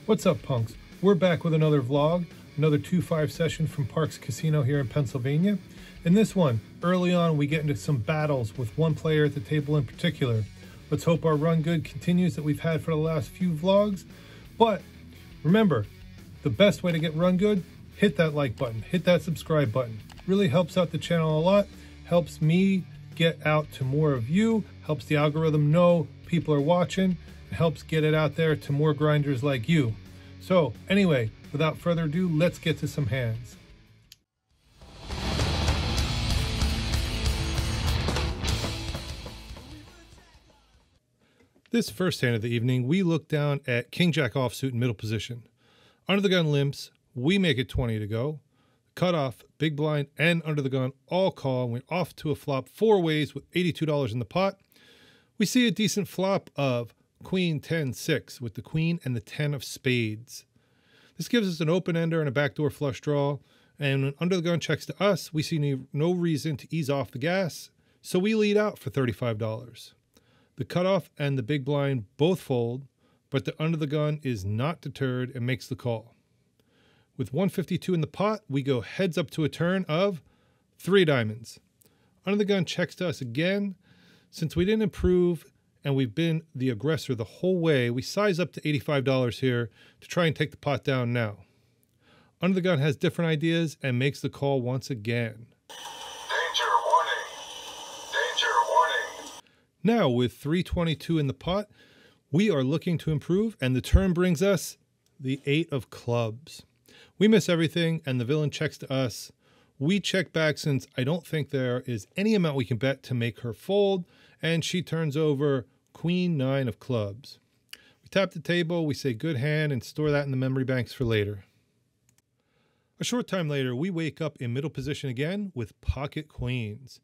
What's up, punks? We're back with another vlog, another 2-5 session from Parx Casino here in Pennsylvania. In this one, early on, we get into some battles with one player at the table in particular. Let's hope our run good continues that we've had for the last few vlogs. But remember, the best way to get run good, hit that like button, hit that subscribe button. Really helps out the channel a lot, helps me get out to more of you, helps the algorithm know people are watching, helps get it out there to more grinders like you. So anyway, without further ado, let's get to some hands. This first hand of the evening, we look down at King Jack offsuit in middle position. Under the gun limps, we make it 20 to go. Cutoff, big blind, and under the gun all call, and we're off to a flop 4 ways with $82 in the pot. We see a decent flop of Queen 10-6 with the Queen and the 10 of spades. This gives us an open ender and a backdoor flush draw, and when under the gun checks to us, we see no reason to ease off the gas, so we lead out for $35. The cutoff and the big blind both fold, but the under the gun is not deterred and makes the call. With 152 in the pot, we go heads up to a turn of 3 diamonds. Under the gun checks to us again. Since we didn't improve and we've been the aggressor the whole way, we size up to $85 here to try and take the pot down now. Under the gun has different ideas and makes the call once again. Danger, warning. Danger, warning. Now with 322 in the pot, we are looking to improve, and the turn brings us the 8 of clubs. We miss everything and the villain checks to us. We check back since I don't think there is any amount we can bet to make her fold, and she turns over Queen 9 of clubs. We tap the table, we say good hand, and store that in the memory banks for later. A short time later, we wake up in middle position again with pocket queens.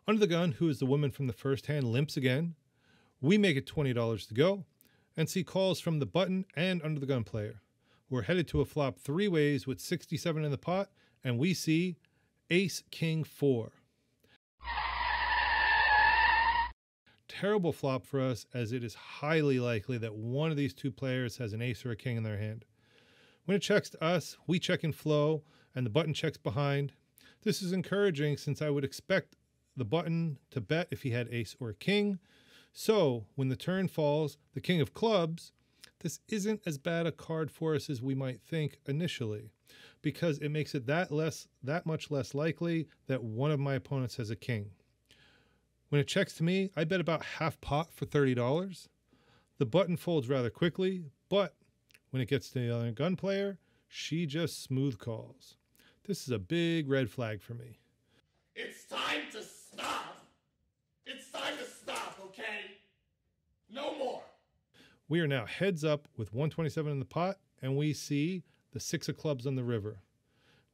Under the gun, who is the woman from the first hand, limps again. We make it $20 to go, and see calls from the button and under the gun player. We're headed to a flop 3 ways with 67 in the pot, and we see Ace King 4. Terrible flop for us, as it is highly likely that one of these 2 players has an ace or a king in their hand. When it checks to us, we check in flow and the button checks behind. This is encouraging since I would expect the button to bet if he had ace or a king. So when the turn falls, the king of clubs, this isn't as bad a card for us as we might think initially, because it makes it that much less likely that one of my opponents has a king. When it checks to me, I bet about half pot for $30. The button folds rather quickly, but when it gets to the other gun player, she just smooth calls. This is a big red flag for me. It's time to stop. It's time to stop, okay? No more. We are now heads up with 127 in the pot, and we see the 6 of clubs on the river.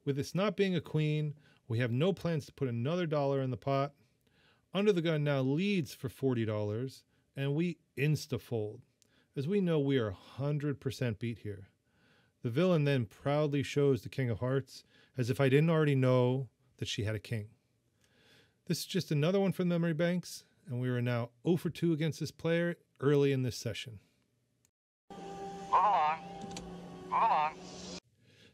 With this not being a queen, we have no plans to put another dollar in the pot. Under the gun now leads for $40, and we insta-fold, as we know we are 100% beat here. The villain then proudly shows the king of hearts, as if I didn't already know that she had a king. This is just another one from the memory banks, and we are now 0 for 2 against this player early in this session.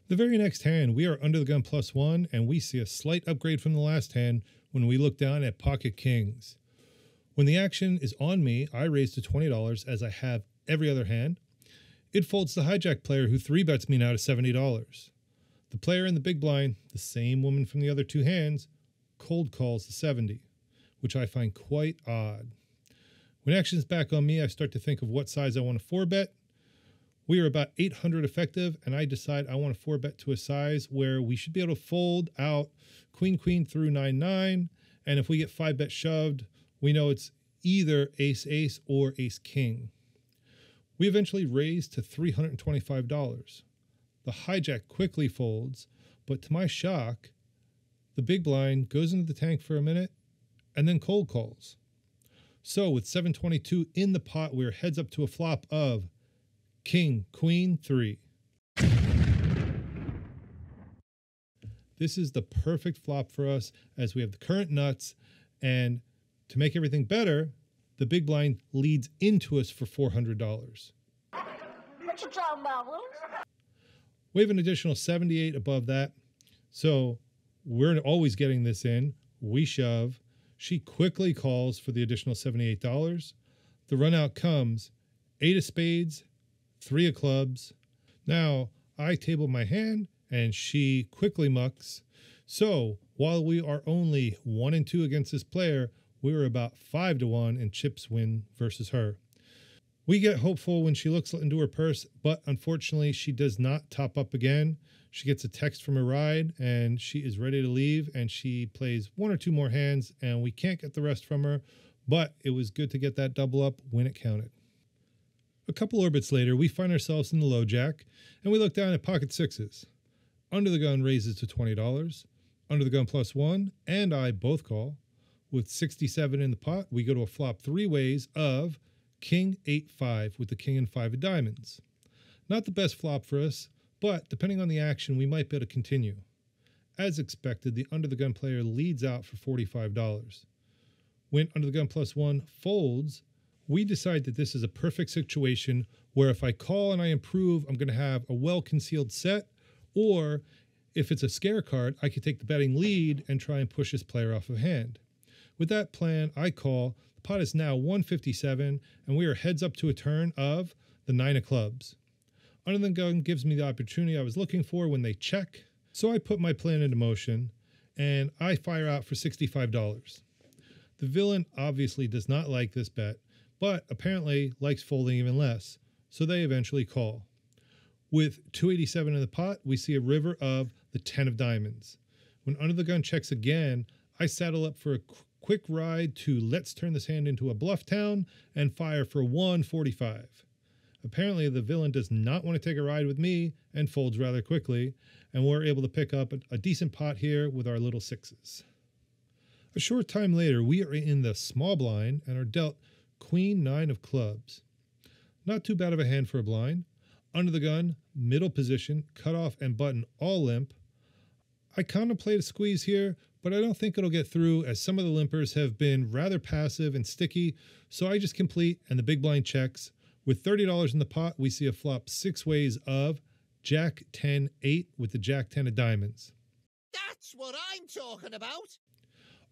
The very next hand, we are under the gun +1, and we see a slight upgrade from the last hand when we look down at pocket kings. When the action is on me, I raise to $20 as I have every other hand. It folds the hijack player, who 3-bets me now to $70. The player in the big blind, the same woman from the other 2 hands, cold calls the 70, which I find quite odd. When action's back on me, I start to think of what size I want to 4-bet. We are about 800 effective, and I decide I want to 4-bet to a size where we should be able to fold out queen through 9-9, and if we get 5-bet shoved, we know it's either ace or ace king. We eventually raise to $325. The hijack quickly folds, but to my shock, the big blind goes into the tank for a minute and then cold calls. So with 722 in the pot, we're heads up to a flop of King, Queen, 3. This is the perfect flop for us, as we have the current nuts, and to make everything better, the big blind leads into us for $400. What you talking about, Lou? We have an additional 78 above that. So we're always getting this in. We shove. She quickly calls for the additional $78. The run out comes 8 of spades, 3 of clubs. Now I table my hand and she quickly mucks. So while we are only 1 and 2 against this player, we were about 5 to 1 in chips win versus her. We get hopeful when she looks into her purse, but unfortunately she does not top up again. She gets a text from her ride and she is ready to leave, and she plays 1 or 2 more hands and we can't get the rest from her, but it was good to get that double up when it counted. A couple orbits later, we find ourselves in the LOJACK and we look down at pocket sixes. Under the gun raises to $20. Under the gun +1 and I both call. With 67 in the pot, we go to a flop 3 ways of King 8-5 with the king and 5 of diamonds. Not the best flop for us, but depending on the action, we might be able to continue. As expected, the under the gun player leads out for $45. When under the gun +1 folds, we decide that this is a perfect situation where if I call and I improve, I'm going to have a well-concealed set, or if it's a scare card, I could take the betting lead and try and push this player off of hand. With that plan, I call. The pot is now 157, and we are heads up to a turn of the 9 of clubs. Under the gun gives me the opportunity I was looking for when they check, so I put my plan into motion, and I fire out for $65. The villain obviously does not like this bet, but apparently likes folding even less, so they eventually call. With 287 in the pot, we see a river of the 10 of diamonds. When under the gun checks again, I saddle up for a quick ride to let's turn this hand into a bluff town and fire for 145. Apparently the villain does not want to take a ride with me and folds rather quickly, and we're able to pick up a decent pot here with our little sixes. A short time later, we are in the small blind and are dealt Queen 9 of clubs. Not too bad of a hand for a blind. Under the gun, middle position, cutoff and button all limp. I contemplate a squeeze here, but I don't think it'll get through as some of the limpers have been rather passive and sticky, so I just complete and the big blind checks. With $30 in the pot, we see a flop 6 ways of Jack 10-8 with the Jack 10 of diamonds. That's what I'm talking about.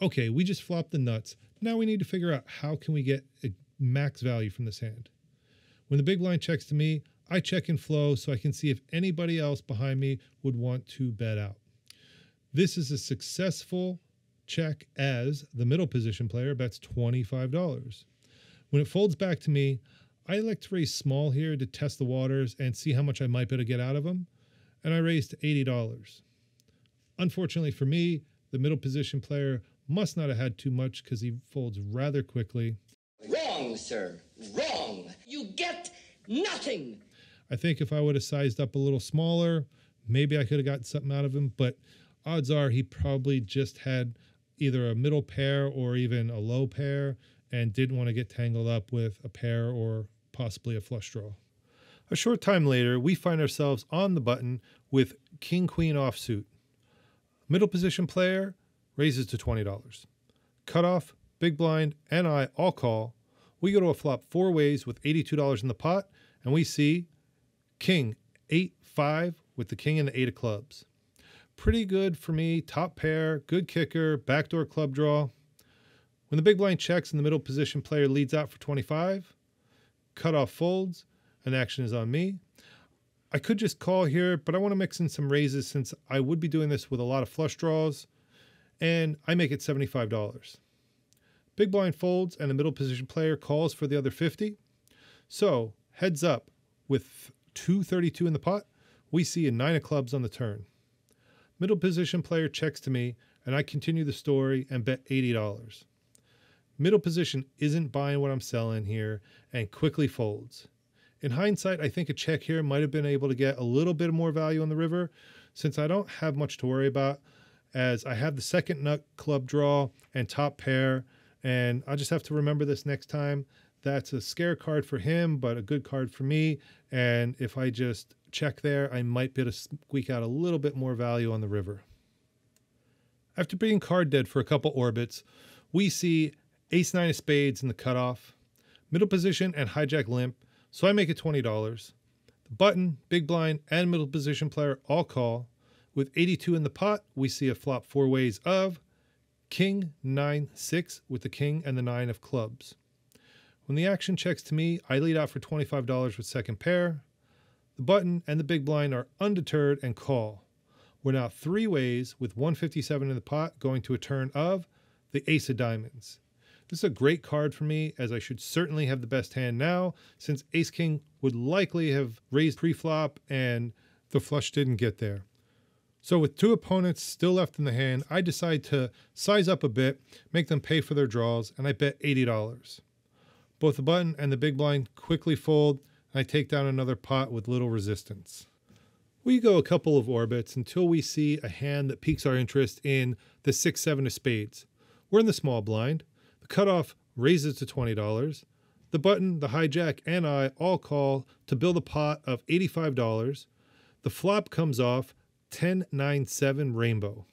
Okay, we just flopped the nuts. Now we need to figure out how can we get a max value from this hand. When the big blind checks to me, I check in flow so I can see if anybody else behind me would want to bet out. This is a successful check as the middle position player bets $25. When it folds back to me, I like to raise small here to test the waters and see how much I might be able to get out of them, and I raised to $80. Unfortunately for me, the middle position player must not have had too much because he folds rather quickly. Wrong, sir. Wrong. You get nothing. I think if I would have sized up a little smaller, maybe I could have gotten something out of him, but odds are he probably just had either a middle pair or even a low pair and didn't want to get tangled up with a pair or possibly a flush draw. A short time later, we find ourselves on the button with King-Queen offsuit. Middle position player raises to $20. Cutoff, big blind, and I all call. We go to a flop 4 ways with $82 in the pot, and we see King 8-5 with the king and the 8 of clubs. Pretty good for me, top pair, good kicker, backdoor club draw. When the big blind checks and the middle position player leads out for 25, cutoff folds, and action is on me. I could just call here, but I want to mix in some raises since I would be doing this with a lot of flush draws, and I make it $75. Big blind folds and the middle position player calls for the other 50. So heads up, with 232 in the pot, we see a 9 of clubs on the turn. Middle position player checks to me, and I continue the story and bet $80. Middle position isn't buying what I'm selling here and quickly folds. In hindsight, I think a check here might have been able to get a little bit more value on the river since I don't have much to worry about as I have the second nut club draw and top pair, and I'll just have to remember this next time. That's a scare card for him, but a good card for me, and if I just check there, I might be able to squeak out a little bit more value on the river. After being card dead for a couple orbits, we see ace-9 of spades in the cutoff, middle position and hijack limp, so I make it $20. The The button, big blind, and middle position player all call. With 82 in the pot, we see a flop four ways of king, 9, 6 with the king and the 9 of clubs. When the action checks to me, I lead out for $25 with second pair. The button and the big blind are undeterred and call. We're now three ways with 157 in the pot going to a turn of the ace of diamonds. This is a great card for me, as I should certainly have the best hand now, since ace king would likely have raised pre-flop and the flush didn't get there. So with two opponents still left in the hand, I decide to size up a bit, make them pay for their draws, and I bet $80. Both the button and the big blind quickly fold, and I take down another pot with little resistance. We go a couple of orbits until we see a hand that piques our interest in the 6-7 of spades. We're in the small blind. The cutoff raises to $20. The button, the hijack, and I all call to build a pot of $85. The flop comes off 10-9-7 rainbow.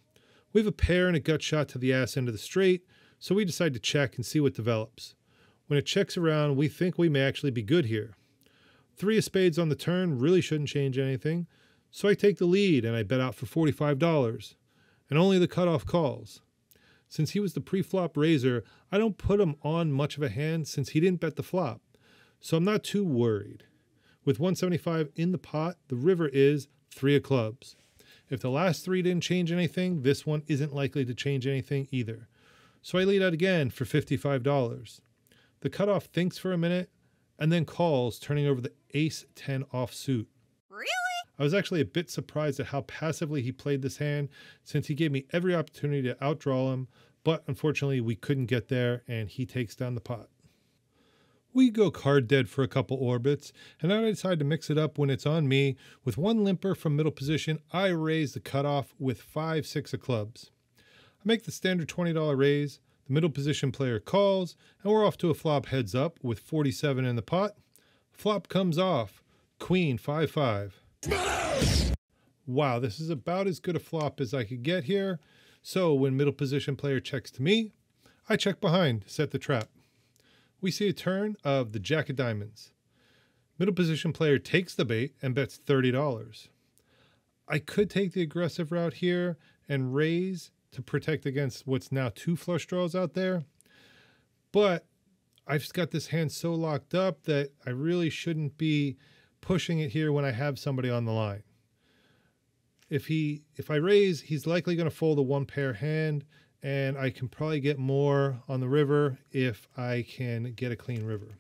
We have a pair and a gut shot to the ass end of the straight, so we decide to check and see what develops. When it checks around, we think we may actually be good here. 3 of spades on the turn really shouldn't change anything, so I take the lead and I bet out for $45, and only the cutoff calls. Since he was the pre-flop raiser, I don't put him on much of a hand since he didn't bet the flop, so I'm not too worried. With 175 in the pot, the river is 3 of clubs. If the last 3 didn't change anything, this one isn't likely to change anything either. So I lead out again for $55. The cutoff thinks for a minute and then calls, turning over the ace-10 offsuit. Really? I was actually a bit surprised at how passively he played this hand, since he gave me every opportunity to outdraw him, but unfortunately we couldn't get there and he takes down the pot. We go card dead for a couple orbits, and then I decide to mix it up when it's on me. With one limper from middle position, I raise the cutoff with 5-6 of clubs. I make the standard $20 raise, the middle position player calls, and we're off to a flop heads up with 47 in the pot. Flop comes off, queen 5-5. Wow, this is about as good a flop as I could get here. So when middle position player checks to me, I check behind to set the trap. We see a turn of the jack of diamonds. Middle position player takes the bait and bets $30. I could take the aggressive route here and raise to protect against what's now 2 flush draws out there, but I've just got this hand so locked up that I really shouldn't be pushing it here when I have somebody on the line. If I raise, he's likely going to fold a 1-pair hand, and I can probably get more on the river if I can get a clean river.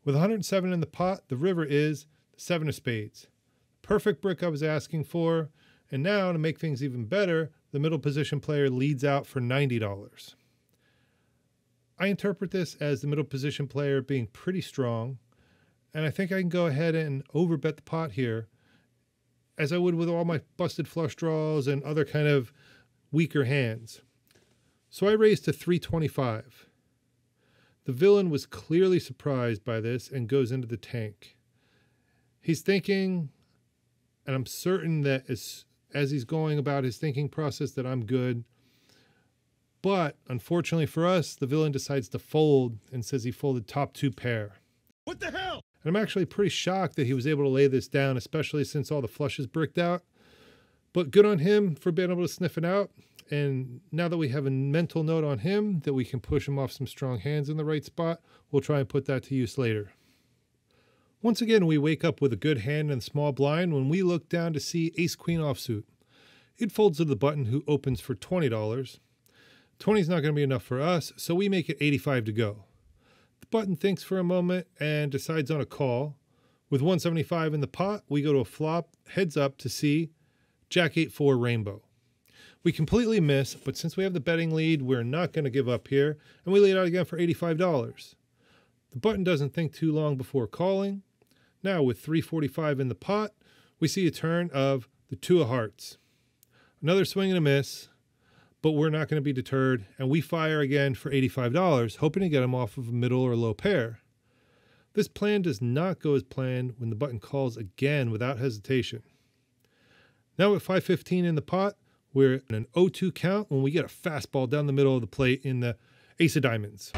With 107 in the pot, the river is the 7 of spades. Perfect brick I was asking for, and now to make things even better, the middle position player leads out for $90. I interpret this as the middle position player being pretty strong, and I think I can go ahead and overbet the pot here, as I would with all my busted flush draws and other kind of weaker hands. So I raised to 325. The villain was clearly surprised by this and goes into the tank. He's thinking, and I'm certain that as he's going about his thinking process, that I'm good. But unfortunately for us, the villain decides to fold and says he folded top 2 pair. What the hell? And I'm actually pretty shocked that he was able to lay this down, especially since all the flushes bricked out. But good on him for being able to sniff it out. And now that we have a mental note on him that we can push him off some strong hands in the right spot, we'll try and put that to use later. Once again, we wake up with a good hand in the small blind when we look down to see ace-queen offsuit. It folds to the button, who opens for $20. 20 is not going to be enough for us, so we make it 85 to go. The button thinks for a moment and decides on a call. With 175 in the pot, we go to a flop, heads up to see jack 8-4 rainbow. We completely miss, but since we have the betting lead, we're not going to give up here, and we lead out again for $85. The button doesn't think too long before calling. Now with 345 in the pot, we see a turn of the 2 of hearts. Another swing and a miss, but we're not going to be deterred, and we fire again for $85, hoping to get him off of a middle or low pair. This plan does not go as planned when the button calls again without hesitation. Now with 515 in the pot, we're in an 0-2 count when we get a fastball down the middle of the plate in the ace of diamonds.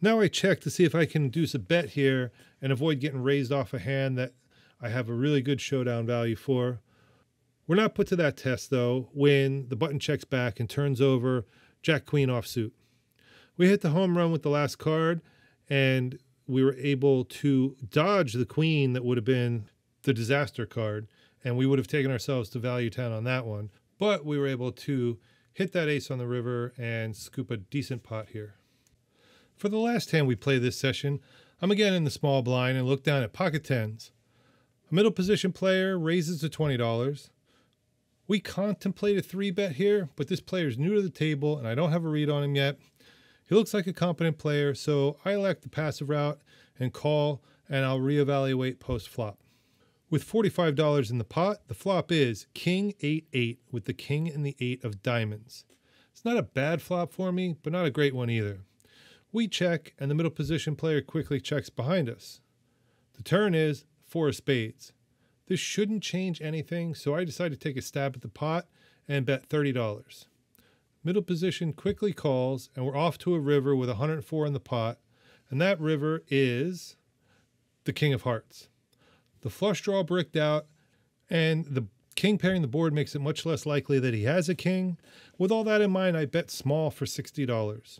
Now I check to see if I can induce a bet here and avoid getting raised off a hand that I have a really good showdown value for. We're not put to that test though when the button checks back and turns over Jack Queen offsuit. We hit the home run with the last card, and we were able to dodge the queen that would have been the disaster card, and we would have taken ourselves to value 10 on that one. But we were able to hit that ace on the river and scoop a decent pot here. For the last hand we play this session, I'm again in the small blind and look down at pocket tens. A middle position player raises to $20. We contemplate a 3-bet here, but this player is new to the table and I don't have a read on him yet. He looks like a competent player, so I elect the passive route and call, and I'll reevaluate post-flop. With $45 in the pot, the flop is King 8-8 with the King and the 8 of diamonds. It's not a bad flop for me, but not a great one either. We check, and the middle position player quickly checks behind us. The turn is 4 of spades. This shouldn't change anything, so I decide to take a stab at the pot and bet $30. Middle position quickly calls, and we're off to a river with 104 in the pot, and that river is the King of Hearts. The flush draw bricked out, and the king pairing the board makes it much less likely that he has a king. With all that in mind, I bet small for $60.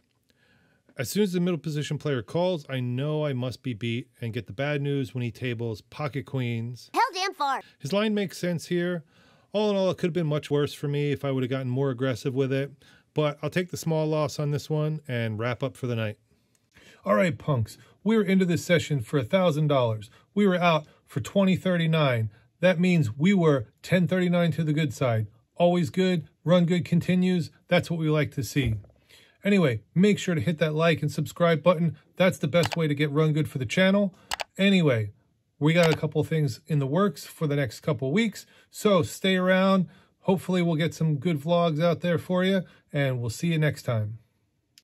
As soon as the middle position player calls, I know I must be beat and get the bad news when he tables pocket queens. Hell damn far. His line makes sense here. All in all, it could have been much worse for me if I would have gotten more aggressive with it, but I'll take the small loss on this one and wrap up for the night. All right, punks, we were into this session for $1,000. We were out for $20.39. That means we were $10.39 to the good side. Always good, run good continues. That's what we like to see. Anyway, make sure to hit that like and subscribe button. That's the best way to get run good for the channel. Anyway, we got a couple things in the works for the next couple weeks, so stay around. Hopefully we'll get some good vlogs out there for you, and we'll see you next time.